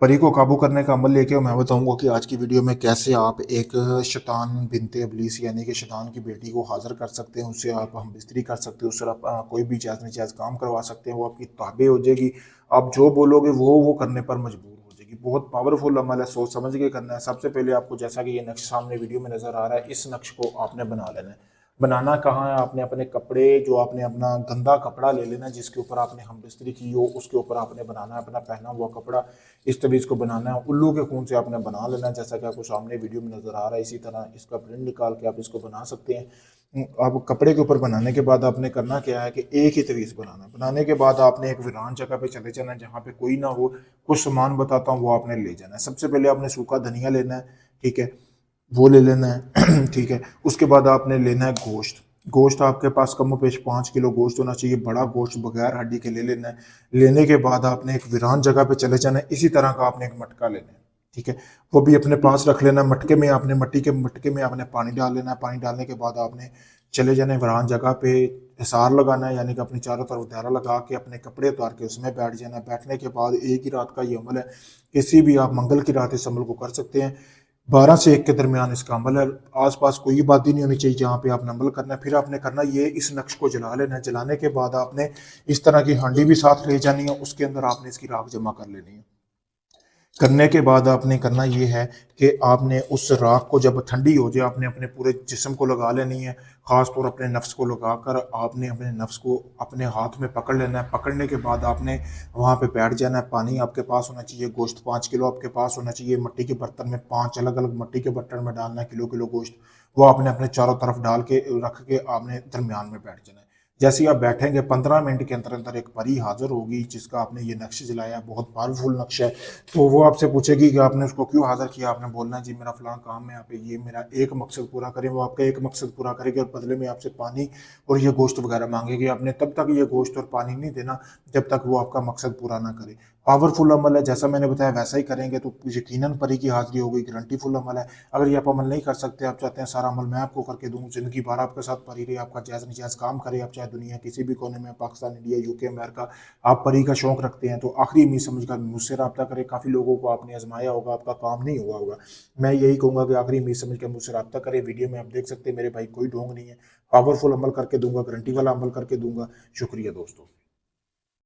परी को काबू करने का अमल लेके मैं बताऊंगा कि आज की वीडियो में कैसे आप एक शैतान बिनते इब्लीस यानी कि शैतान की बेटी को हाजिर कर सकते हैं। उससे आप हम बिस्तरी कर सकते हैं, उससे आप कोई भी जायज़ नाजायज़ काम करवा सकते हैं। वो आपकी ताबे हो जाएगी, आप जो बोलोगे वो करने पर मजबूर हो जाएगी। बहुत पावरफुल अमल है, सोच समझ के करना है। सबसे पहले आपको, जैसा कि ये नक्श सामने वीडियो में नज़र आ रहा है, इस नक्श को आपने बना लेना है। बनाना कहाँ है, आपने अपने कपड़े, जो आपने अपना गंदा कपड़ा ले लेना जिसके ऊपर आपने हम बिस्तरी की हो, उसके ऊपर आपने बनाना है अपना पहना हुआ कपड़ा। इस तरीके इसको बनाना है, उल्लू के खून से आपने बना लेना है, जैसा कि आपको सामने वीडियो में नजर आ रहा है। इसी तरह इसका प्रिंट निकाल के आप इसको बना सकते हैं। आप कपड़े के ऊपर बनाने के बाद आपने करना क्या है कि एक ही तवीज़ बनाना है। बनाने के बाद आपने एक वीरान जगह पे चले जाना है जहाँ पे कोई ना हो। कुछ सामान बताता हूँ वो आपने ले जाना है। सबसे पहले आपने सूखा धनिया लेना है, ठीक है, वो ले लेना है ठीक है। उसके बाद आपने लेना है गोश्त। गोश्त आपके पास कम पेश 5 किलो गोश्त होना चाहिए, बड़ा गोश्त बगैर हड्डी के ले लेना है। लेने के बाद आपने एक वीरान जगह पे चले जाना है। इसी तरह का आपने एक मटका लेना है, ठीक है, वो भी अपने पास रख लेना है। मटके में आपने मट्टी के मटके में आपने पानी डाल लेना है। पानी डालने के बाद आपने चले जाना है वीरान जगह पे, हिसार लगाना है, यानी कि अपनी चारों तरफ दायरा लगा के अपने कपड़े उतार के उसमें बैठ जाना है। बैठने के बाद एक ही रात का ये अमल है, किसी भी आप मंगल की रात इस अमल को कर सकते हैं। 12 से 1 के दरमियान इसका अमल है। आसपास कोई आबादी नहीं होनी चाहिए जहाँ पे आपने अमल करना है। फिर आपने करना ये, इस नक्श को जला लेना है। जलाने के बाद आपने इस तरह की हांडी भी साथ ले जानी है, उसके अंदर आपने इसकी राख जमा कर लेनी है। करने के बाद आपने करना ये है कि आपने उस राख को जब ठंडी हो जाए आपने अपने पूरे जिस्म को लगा लेनी है। ख़ास तौर अपने नफ्स को लगाकर आपने अपने नफ्स को अपने हाथ में पकड़ लेना है। पकड़ने के बाद आपने वहाँ पे बैठ जाना है। पानी आपके पास होना चाहिए, गोश्त 5 किलो आपके पास होना चाहिए। मिट्टी के बर्तन में 5 अलग अलग मिट्टी के बर्तन में डालना है, किलो किलो गोश्त। वो आपने अपने चारों तरफ डाल के रख के आपने दरमियान में बैठ जाना है। जैसे ही आप बैठेंगे 15 मिनट के अंदर अंदर एक परी हाजिर होगी जिसका आपने ये नक्श जलाया। बहुत पावरफुल नक्श है। तो वो आपसे पूछेगी कि आपने उसको क्यों हाजिर किया। आपने बोलना है जी मेरा फलां काम है, यहाँ पे ये मेरा एक मकसद पूरा करें। वो आपका एक मकसद पूरा करेगी और बदले में आपसे पानी और ये गोश्त वगैरह मांगेगी। आपने तब तक ये गोश्त और पानी नहीं देना जब तक वो आपका मकसद पूरा ना करे। पावरफुल अमल है, जैसा मैंने बताया वैसा ही करेंगे तो यकीनन परी की हाजिरी होगी। गारंटीफुल अमल है। अगर ये आप अमल नहीं कर सकते, आप चाहते हैं सारा अमल मैं आपको करके दूँ, जिंदगी भर आपके साथ परी रही, आपका जायज़ नजायज़ काम करे, आप चाहे दुनिया किसी भी कोने में, पाकिस्तान, इंडिया, यूके, अमेरिका, आप परी का शौक रखते हैं तो आखिरी उम्मीद समझकर मुझसे रब्ता करें। काफ़ी लोगों को आपने आजमाया होगा, आपका काम नहीं हुआ होगा। मैं यही कहूँगा कि आखिरी उम्मीद समझकर मुझसे रब्ता करें। वीडियो में आप देख सकते हैं मेरे भाई कोई ढोंग नहीं है, पावरफुल अमल करके दूंगा, गारंटी वाला अमल करके दूंगा। शुक्रिया दोस्तों।